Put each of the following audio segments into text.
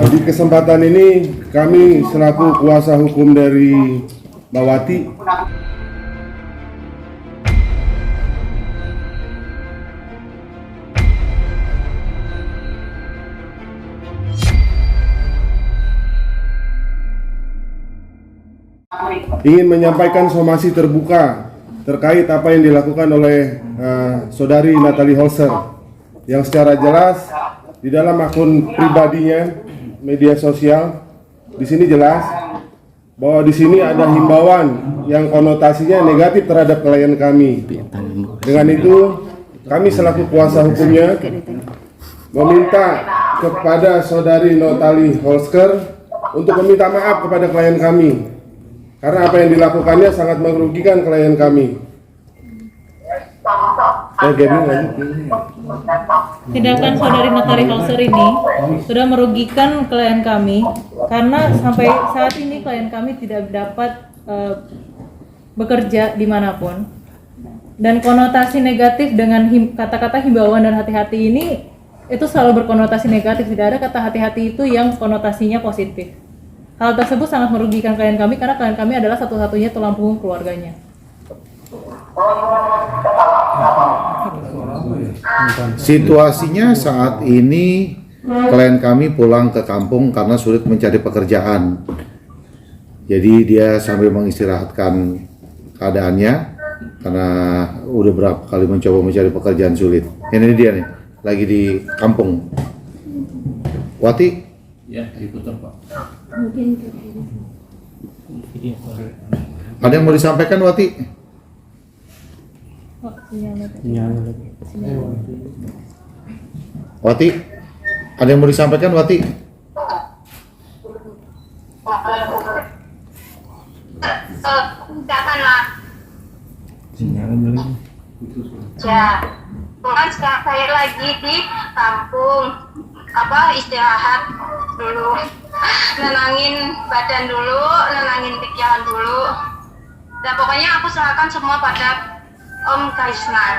Di kesempatan ini kami selaku kuasa hukum dari Mbak Wati ingin menyampaikan somasi terbuka terkait apa yang dilakukan oleh saudari Natalie Holzer yang secara jelas di dalam akun pribadinya media sosial di sini jelas bahwa di sini ada himbauan yang konotasinya negatif terhadap klien kami. Dengan itu kami selaku kuasa hukumnya meminta kepada saudari Natalie Holzer untuk meminta maaf kepada klien kami. Karena apa yang dilakukannya sangat merugikan klien kami. Tindakan saudari Natalie Holzer ini sudah merugikan klien kami karena sampai saat ini klien kami tidak dapat bekerja dimanapun. Dan konotasi negatif dengan kata-kata himbauan dan hati-hati ini itu selalu berkonotasi negatif, tidak ada kata hati-hati itu yang konotasinya positif. Hal tersebut sangat merugikan klien kami karena klien kami adalah satu-satunya tulang punggung keluarganya. Situasinya saat ini klien kami pulang ke kampung karena sulit mencari pekerjaan. Jadi dia sambil mengistirahatkan keadaannya karena udah berapa kali mencoba mencari pekerjaan sulit. Ini dia nih, lagi di kampung. Wati? Ya, diputar Pak. Ada yang mau disampaikan, Wati? Wati? Ada yang mau disampaikan, Wati? Janganlah. Ya, kan sekarang saya lagi di kampung, istirahat dulu, nenangin badan dulu, nenangin pikiran dulu. Dan pokoknya aku serahkan semua pada Om Kaisnan,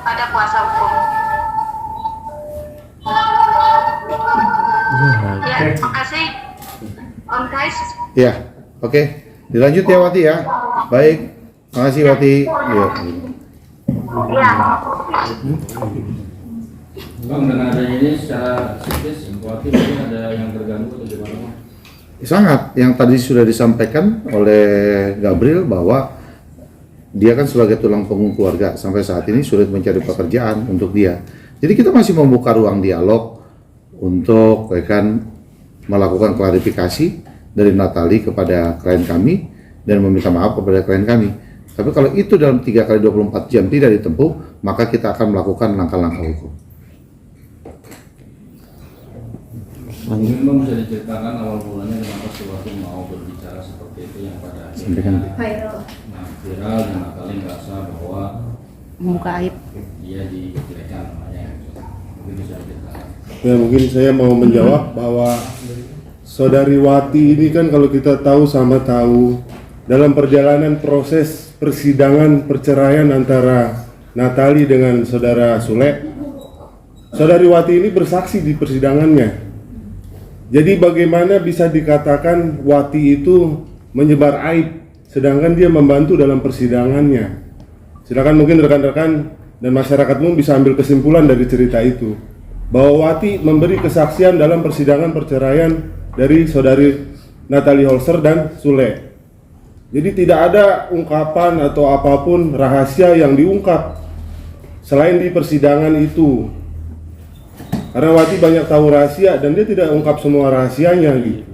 pada kuasa hukum. Ya, terima kasih Om Kais. Ya, oke. Dilanjut ya, Wati ya. Baik, makasih Wati. Ya. Ya. Bang, dengan adanya ini secara psikis, khawatir mungkin ada yang terganggu atau gimana? Sangat, yang tadi sudah disampaikan oleh Gabriel bahwa dia kan sebagai tulang punggung keluarga sampai saat ini sulit mencari pekerjaan untuk dia. Jadi kita masih membuka ruang dialog untuk melakukan klarifikasi dari Natalie kepada klien kami dan meminta maaf kepada klien kami. Tapi kalau itu dalam 3 kali 24 jam tidak ditempuh, maka kita akan melakukan langkah-langkah hukum. Mungkin Bang bisa diceritakan awal mulanya kenapa Suwati mau berbicara seperti itu yang pada akhirnya viral dan Natalie merasa bahwa membuka aib dia dijelekkan namanya. Mungkin bisa diceritakan. ya mungkin saya mau menjawab bahwa saudari Wati ini kan kalau kita tahu sama tahu dalam perjalanan proses persidangan perceraian antara Natalie dengan saudara Sule, saudari Wati ini bersaksi di persidangannya. Jadi bagaimana bisa dikatakan Wati itu menyebar aib sedangkan dia membantu dalam persidangannya? Silakan mungkin rekan-rekan dan masyarakat umum bisa ambil kesimpulan dari cerita itu bahwa Wati memberi kesaksian dalam persidangan perceraian dari saudari Natalie Holzer dan Sule. Jadi tidak ada ungkapan atau apapun rahasia yang diungkap selain di persidangan itu. Karena Wati banyak tahu rahasia dan dia tidak ungkap semua rahasianya gitu.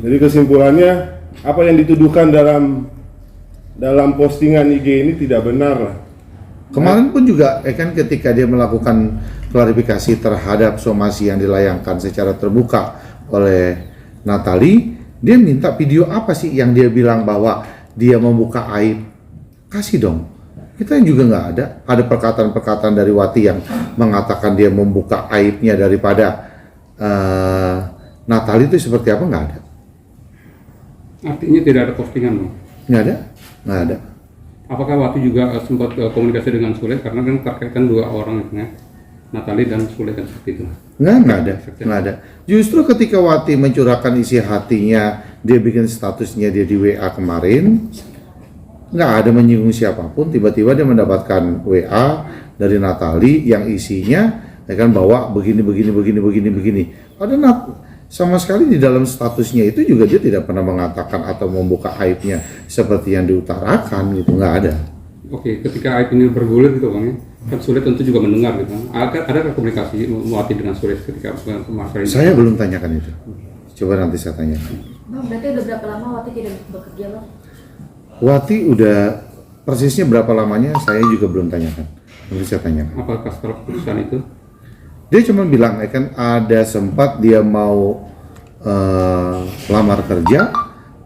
Jadi kesimpulannya apa yang dituduhkan dalam postingan IG ini tidak benar lah. Kemarin pun juga ketika dia melakukan klarifikasi terhadap somasi yang dilayangkan secara terbuka oleh Natalie, dia minta video apa sih yang dia bilang bahwa dia membuka aib. Kasih dong. Kita juga nggak ada perkataan-perkataan dari Wati yang mengatakan dia membuka aibnya daripada Natalie itu seperti apa, nggak ada. Artinya tidak ada postingan, Bang? Nggak ada. Apakah Wati juga sempat komunikasi dengan Sule karena kan terkait kan 2 orang ya? Natali dan Sule kan seperti itu. Nggak ada. Justru ketika Wati mencurahkan isi hatinya, dia bikin statusnya dia di WA kemarin, nggak ada menyinggung siapapun. Tiba-tiba dia mendapatkan WA dari Natali yang isinya, ya kan, bahwa begini. Ada sama sekali di dalam statusnya itu juga dia tidak pernah mengatakan atau membuka aibnya seperti yang diutarakan gitu, nggak ada. Oke, ketika aib ini bergulir gitu Bang, kan Sule tentu juga mendengar gitu. Ada komunikasi Wati dengan Sule ketika masalah ini? Saya belum tanyakan itu. Coba nanti saya tanyakan. Bang, berarti udah berapa lama Wati tidak bekerja, Bang? Wati udah persisnya berapa lamanya saya juga belum tanyakan. Nanti saya tanyakan. Apakah setelah keputusan itu? Dia cuma bilang, ya kan, ada sempat dia mau lamar kerja.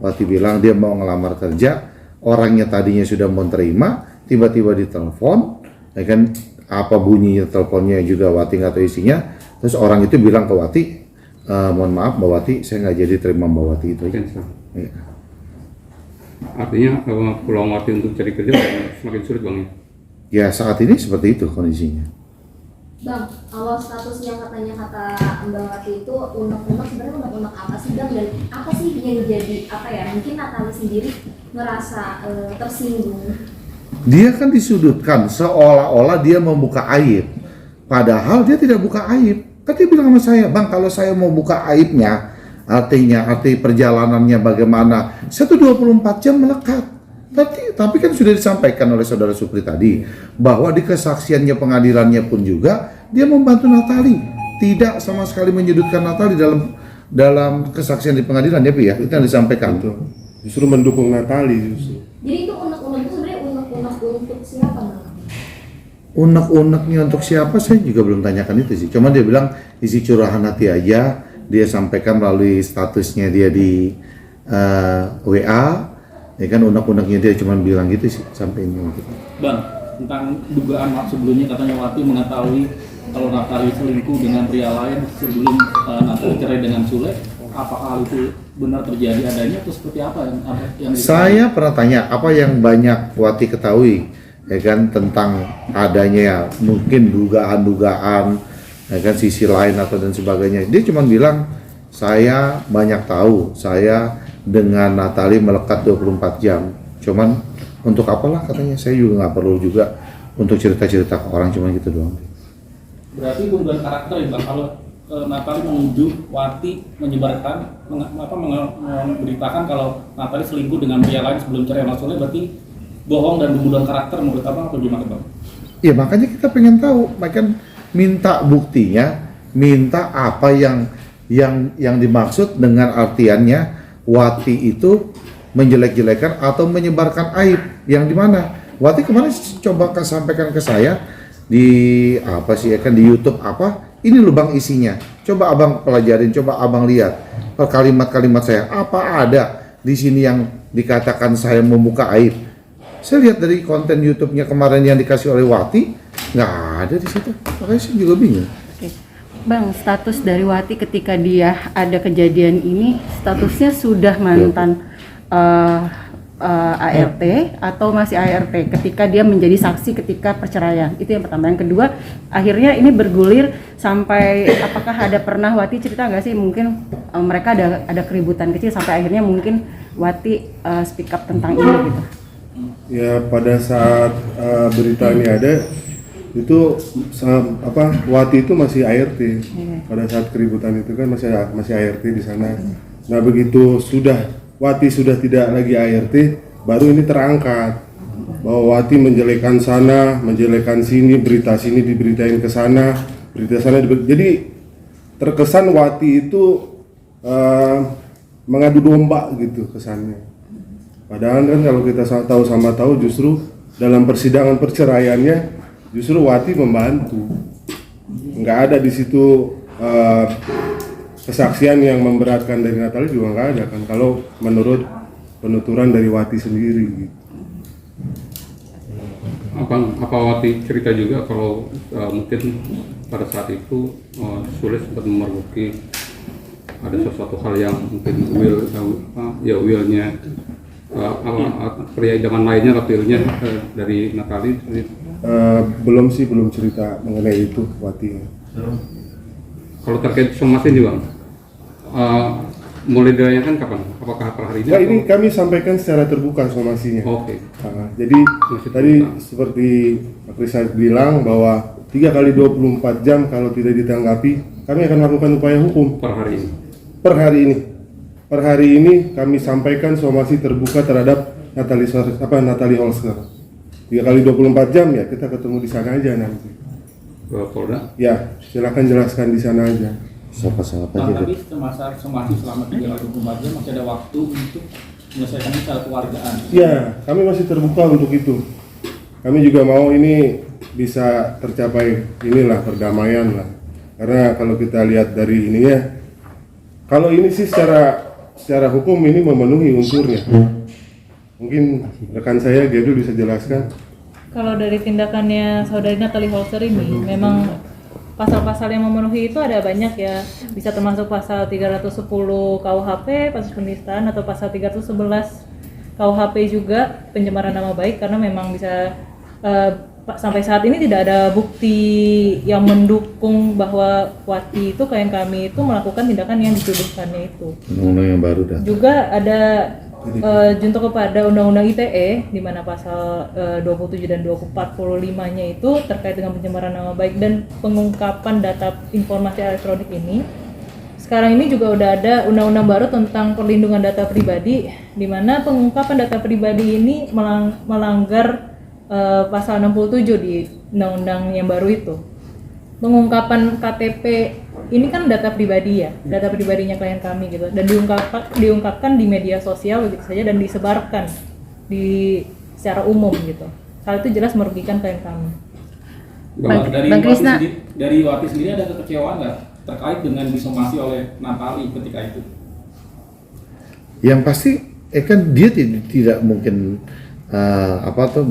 Wati bilang dia mau ngelamar kerja, orangnya tadinya sudah mau terima, tiba-tiba ditelepon, ya kan, apa bunyinya teleponnya juga Wati nggak tahu isinya. Terus orang itu bilang ke Wati, mohon maaf Mbak Wati, saya nggak jadi terima Mbak Wati itu. Ya. Artinya peluang Wati untuk cari kerja semakin sulit Bang ya? Ya saat ini seperti itu kondisinya. Bang, awal status yang katanya kata Mbak Wati itu unek-unek, sebenarnya unek-unek apa sih Bang, dan apa sih yang jadi apa ya, mungkin Natali sendiri ngerasa tersinggung. Dia kan disudutkan seolah-olah dia membuka aib, padahal dia tidak buka aib. Kan dia bilang sama saya, Bang, kalau saya mau buka aibnya, arti perjalanannya bagaimana, saya tuh 24 jam melekat. Tapi kan sudah disampaikan oleh Saudara Supri tadi, bahwa di kesaksiannya pengadilannya pun juga, dia membantu Natali. Tidak sama sekali menyudutkan Natali dalam kesaksian di pengadilan, ya Pi ya, itu yang disampaikan. Betul. Justru mendukung Natali justru. Jadi itu unek-unek itu sebenarnya unek-unek untuk siapa Bang? Unek-uneknya untuk siapa saya juga belum tanyakan itu sih. Cuma dia bilang isi curahan hati aja, dia sampaikan melalui statusnya dia di WA. Ya kan, unek-uneknya dia cuma bilang gitu sih sampainya gitu. Bang, tentang dugaan sebelumnya katanya Wati mengetahui kalau Natali selingkuh dengan pria lain sebelum Natali cerai dengan Sule. Apakah hal itu benar terjadi adanya atau seperti apa yang Saya pernah tanya apa yang banyak Wati ketahui, ya kan, tentang adanya ya mungkin dugaan-dugaan, ya kan, sisi lain atau dan sebagainya. Dia cuma bilang, saya banyak tahu, saya dengan Natali melekat 24 jam. Cuman untuk apalah katanya, saya juga nggak perlu juga untuk cerita-cerita ke orang, cuma gitu doang. Berarti pembunuhan karakter ya Bang, kalau Natali menuduh Wati menyebarkan, memberitakan kalau Natali selingkuh dengan pria lain sebelum cerai sama Sule, berarti bohong dan pembunuhan karakter menurut Abang atau gimana Bang? Ya makanya kita pengen tahu, makanya minta buktinya, minta apa yang dimaksud dengan artiannya Wati itu menjelek-jelekan atau menyebarkan aib yang dimana. Wati kemarin coba sampaikan ke saya di apa sih ya kan, di YouTube apa, ini lubang isinya. Coba Abang pelajarin, coba Abang lihat kalimat-kalimat saya, apa ada di sini yang dikatakan saya membuka aib. Saya lihat dari konten YouTube-nya kemarin yang dikasih oleh Wati, nggak ada di situ. Makanya saya juga bingung. Bang, status dari Wati ketika dia ada kejadian ini, statusnya sudah mantan ART atau masih ART ketika dia menjadi saksi ketika perceraian? Itu yang pertama. Yang kedua, akhirnya ini bergulir sampai apakah ada pernah Wati cerita nggak sih, mungkin mereka ada keributan kecil sampai akhirnya mungkin Wati speak up tentang ini gitu? Ya pada saat berita ini ada, itu Wati itu masih ART. Pada saat keributan itu kan masih ART di sana. Nah begitu Wati sudah tidak lagi ART, baru ini terangkat bahwa Wati menjelekan sana, menjelekan sini, berita sini diberitain ke sana, berita sana jadi terkesan Wati itu mengadu domba gitu kesannya. Padahal kan kalau kita tahu justru dalam persidangan perceraiannya justru Wati membantu. Nggak ada di situ kesaksian yang memberatkan dari Natali juga nggak ada kan, kalau menurut penuturan dari Wati sendiri gitu. Apa Wati cerita juga kalau mungkin pada saat itu sulit sempat memergoki ada sesuatu hal yang mungkin willnya pria idaman lainnya, willnya dari Natali Belum sih, belum cerita mengenai itu Wati. Kalau terkait somasi ini Bang, mulai dilayangkan kapan? Apakah per hari ini? Nah, ini kami sampaikan secara terbuka somasinya. Oke. Jadi tadi seperti Pak Krisna bilang bahwa 3 kali 24 jam kalau tidak ditanggapi, kami akan lakukan upaya hukum Per hari ini. per hari ini. Per hari ini kami sampaikan somasi terbuka terhadap Natalie Holsker. 3 kali 24 jam ya, kita ketemu di sana aja nanti. Ke Polda. Ya, silakan jelaskan di sana aja. Siapa-siapa Bang, aja. tapi semasa somasi selama 3 kali 24 jam masih ada waktu untuk menyelesaikan secara keluargaan. Ya, kami masih terbuka untuk itu. Kami juga mau ini bisa tercapai inilah perdamaian lah. Karena kalau kita lihat dari ininya, kalau ini sih secara hukum ini memenuhi unsurnya. Mungkin rekan saya Gabriel bisa jelaskan. Kalau dari tindakannya saudari Natalie Holzer ini, memang pasal-pasal yang memenuhi itu ada banyak ya. Bisa termasuk pasal 310 KUHP, pasal penistaan, atau pasal 311 KUHP juga, pencemaran nama baik, karena memang bisa sampai saat ini tidak ada bukti yang mendukung bahwa Wati itu, klien kami itu melakukan tindakan yang dituduhkannya itu. Undang-undang yang baru dah. Juga ada junto kepada Undang-Undang ITE di mana pasal 27 dan 245-nya itu terkait dengan pencemaran nama baik dan pengungkapan data informasi elektronik ini. Sekarang ini juga udah ada undang-undang baru tentang perlindungan data pribadi di mana pengungkapan data pribadi ini melanggar pasal 67 di undang-undang yang baru itu. Pengungkapan KTP ini kan data pribadi ya, data pribadinya klien kami gitu, dan diungkapkan di media sosial begitu saja dan disebarkan secara umum gitu. Hal itu jelas merugikan klien kami. Bang Krisna. Dari Wati sendiri ada kekecewaan nggak terkait dengan disomasi oleh Natalie ketika itu? Yang pasti kan dia tidak mungkin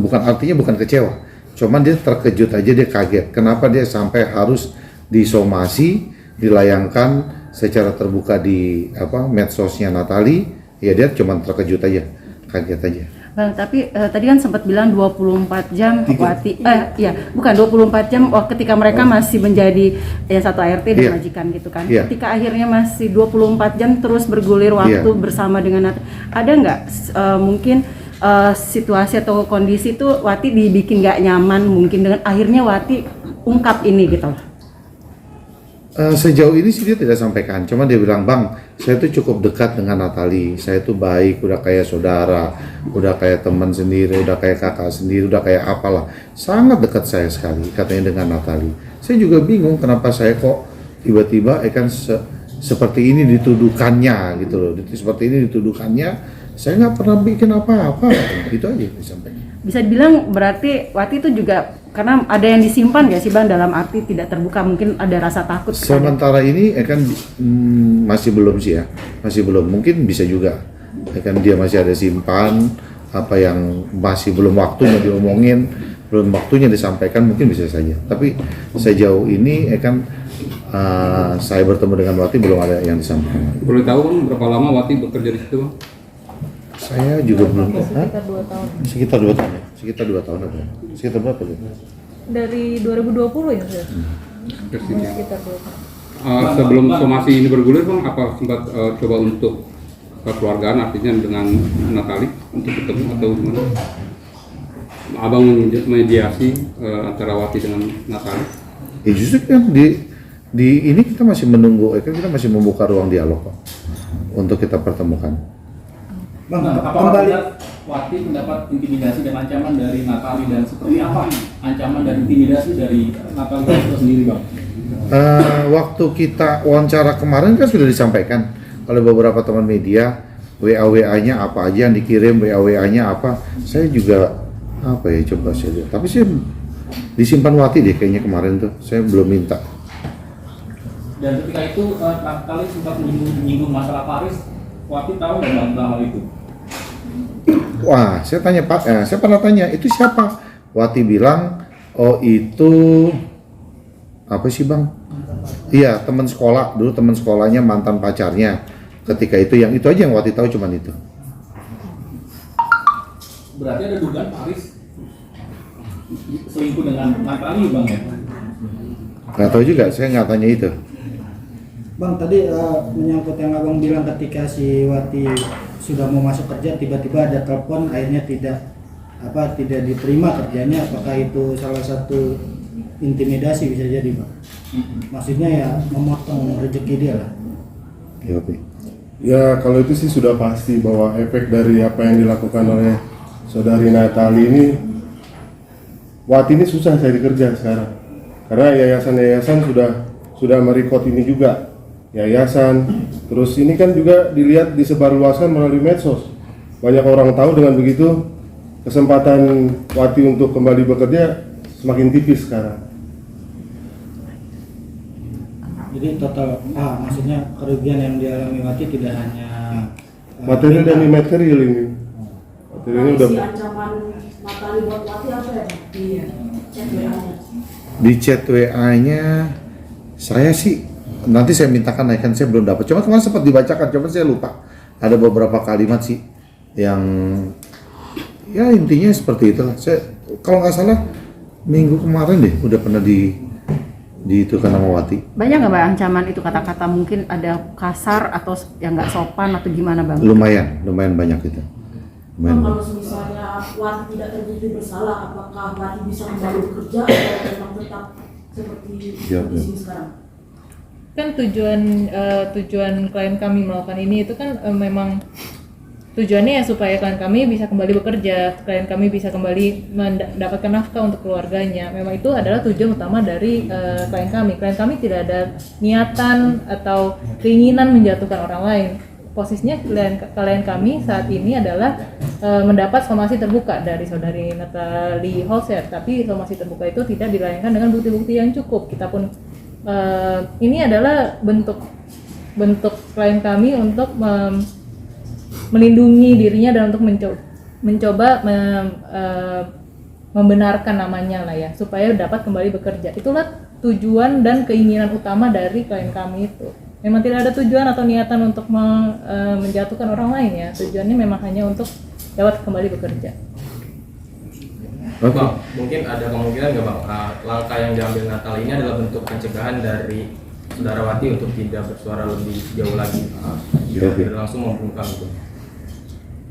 bukan artinya bukan kecewa, cuman dia terkejut aja, dia kaget kenapa dia sampai harus disomasi, dilayangkan secara terbuka di medsosnya Natalie. Ya dia cuma terkejut aja, kaget aja. Bang, tapi tadi kan sempat bilang 24 jam Wati, bukan 24 jam ketika mereka masih menjadi satu ART dan majikan gitu kan. Ketika akhirnya masih 24 jam terus bergulir waktu bersama dengan Natalie, ada nggak mungkin situasi atau kondisi itu Wati dibikin nggak nyaman mungkin dengan akhirnya Wati ungkap ini gitu loh? Sejauh ini sih dia tidak sampaikan, cuma dia bilang, Bang, saya tuh cukup dekat dengan Natalie, saya tuh baik, udah kayak saudara, udah kayak teman sendiri, udah kayak kakak sendiri, udah kayak apalah, sangat dekat saya sekali katanya dengan Natalie. Saya juga bingung kenapa saya kok tiba-tiba seperti ini dituduhkannya gitu loh, seperti ini dituduhkannya, saya nggak pernah bikin apa-apa, gitu aja disampaikan. Bisa dibilang berarti Wati itu juga karena ada yang disimpan gak sih Bang, dalam arti tidak terbuka, mungkin ada rasa takut. Sementara ini masih belum sih ya, masih belum, mungkin bisa juga dia masih ada simpan apa yang masih belum waktunya diomongin, belum waktunya disampaikan, mungkin bisa saja. Tapi sejauh ini saya bertemu dengan Wati belum ada yang disampaikan. Boleh tahu Bang berapa lama Wati bekerja di situ Bang? Saya juga belum. Sekitar 2 tahun. Sekitar 2 tahun ya. Sekitar 2 tahun apa? Sekitar berapa ya? Dari 2020 ya, Sir? Persisnya. Sekitar 2 tahun. Sebelum somasi ini bergulir Bang, apa sempat coba untuk kekeluargaan, artinya dengan Natalie untuk ketemu atau gimana? Abang mediasi antara Wati dengan Natalie? Ya justru kan di ini kita masih menunggu, kita masih membuka ruang dialog kok untuk kita pertemukan. Bang, apakah Wati mendapat intimidasi dan ancaman dari Natalie, dan seperti apa ancaman dan intimidasi dari Natalie itu sendiri Bang? Waktu kita wawancara kemarin kan sudah disampaikan oleh beberapa teman media, WA-WA-nya apa aja yang dikirim, WA-WA-nya apa. Saya juga coba saya lihat. Tapi saya disimpan Wati deh kayaknya kemarin tuh, saya belum minta. Dan ketika itu Natalie sempat menyinggung masalah Paris, Wati tahu nggak tentang hal itu? Wah, saya tanya saya pernah tanya, itu siapa? Wati bilang, oh itu apa sih Bang? Iya, teman sekolah, dulu teman sekolahnya mantan pacarnya. Ketika itu aja yang Wati tahu, cuman itu. Berarti ada dugaan Paris selingkuh dengan Natali Bang ya? Nggak tahu juga, saya nggak tanya itu. Bang, tadi menyangkut yang abang bilang ketika si Wati sudah mau masuk kerja, tiba-tiba ada telepon, akhirnya tidak diterima kerjanya. Apakah itu salah satu intimidasi bisa jadi, Bang? Maksudnya ya memotong rezeki dia lah. Ya, oke. Ya kalau itu sih sudah pasti bahwa efek dari apa yang dilakukan oleh saudari Natali ini, Wati ini susah cari kerja sekarang. Karena yayasan-yayasan sudah merekod ini juga. Yayasan, terus ini kan juga dilihat disebarluaskan melalui medsos. Banyak orang tahu, dengan begitu kesempatan Wati untuk kembali bekerja semakin tipis sekarang. Jadi total, maksudnya kerugian yang dialami Wati tidak hanya Materi dan imaterial ini. Materi ini udah ancaman Natali buat Wati apa ya di chat WA-nya? Di chat WA-nya saya sih nanti saya mintakan naikkan, saya belum dapat. Cuma kemarin sempat dibacakan, cuma saya lupa. Ada beberapa kalimat sih yang ya intinya seperti itu. Saya kalau nggak salah minggu kemarin deh udah pernah itu kan sama Wati. Banyak nggak Mbak ancaman itu, kata-kata mungkin ada kasar atau yang nggak sopan atau gimana Bang? Lumayan banyak itu. Bang, kalau misalnya Wati tidak terbukti bersalah, apakah Wati bisa kembali bekerja atau memang tetap seperti di sini sekarang? Kan tujuan klien kami melakukan ini itu kan memang tujuannya ya supaya klien kami bisa kembali bekerja, klien kami bisa kembali mendapatkan nafkah untuk keluarganya. Memang itu adalah tujuan utama dari klien kami. Klien kami tidak ada niatan atau keinginan menjatuhkan orang lain. Posisinya klien kami saat ini adalah mendapat somasi terbuka dari saudari Natali Holzer, tapi somasi terbuka itu tidak dilayangkan dengan bukti-bukti yang cukup. Kita pun ini adalah bentuk klien kami untuk melindungi dirinya dan untuk mencoba membenarkan namanya lah ya, supaya dapat kembali bekerja. Itulah tujuan dan keinginan utama dari klien kami itu. Memang tidak ada tujuan atau niatan untuk menjatuhkan orang lain ya. Tujuannya memang hanya untuk dapat kembali bekerja. Bang, mungkin ada kemungkinan nggak Bang, langkah yang diambil Natal ini adalah bentuk pencegahan dari Saudara Wati untuk tidak bersuara lebih jauh lagi, tidak langsung membungkam itu.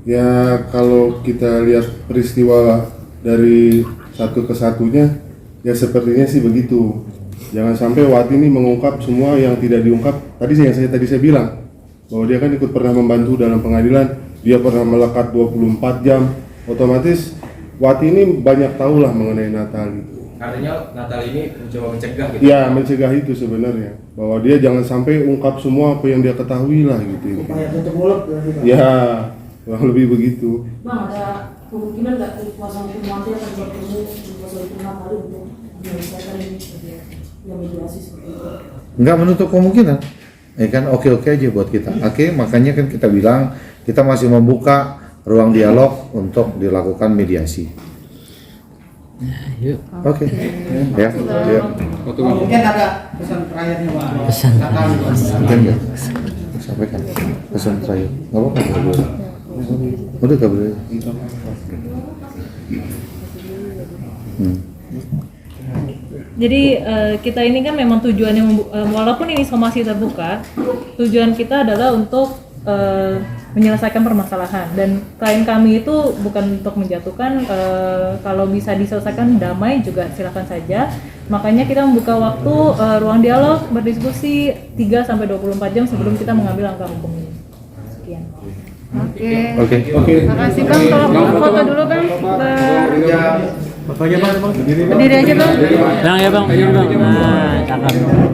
ya kalau kita lihat peristiwa dari satu ke satunya, ya sepertinya sih begitu. Jangan sampai Wati ini mengungkap semua yang tidak diungkap. Tadi saya bilang bahwa dia kan ikut pernah membantu dalam pengadilan, dia pernah melekat 24 jam, otomatis Wati ini banyak tahu lah mengenai Natali. Artinya Natal ini mencoba mencegah gitu? Ya, mencegah itu sebenarnya. Bahwa dia jangan sampai ungkap semua apa yang dia ketahui lah gitu. Upaya tutup mulut berarti, Bang. Ya, kurang lebih begitu. Bang, ada kemungkinan nggak kuasa hukum Wati akan bertemu kuasa hukum Natali untuk menyelesaikan ini yang mediasi seperti itu? Nggak menutup kemungkinan. Ya kan oke-oke aja buat kita. Oke, makanya kan kita bilang kita masih membuka ruang dialog untuk dilakukan mediasi. Oke. Ya. Mungkin ada pesan terakhirnya Bang. Mungkin ya. Sampaikan pesan terakhir. Nggak apa-apa. Udah nggak boleh. Jadi kita ini kan memang tujuannya walaupun ini somasi terbuka, tujuan kita adalah untuk menyelesaikan permasalahan, dan klien kami itu bukan untuk menjatuhkan. Kalau bisa diselesaikan damai juga silakan saja. Makanya kita membuka waktu ruang dialog berdiskusi 3-24 jam sebelum kita mengambil langkah hukum ini. Sekian. Oke. Makasih Bang, kalau foto dulu Bang. Bapaknya Bang, Berdiri aja Bang. Bang ya Bang, ini Bang. Nah, cakep.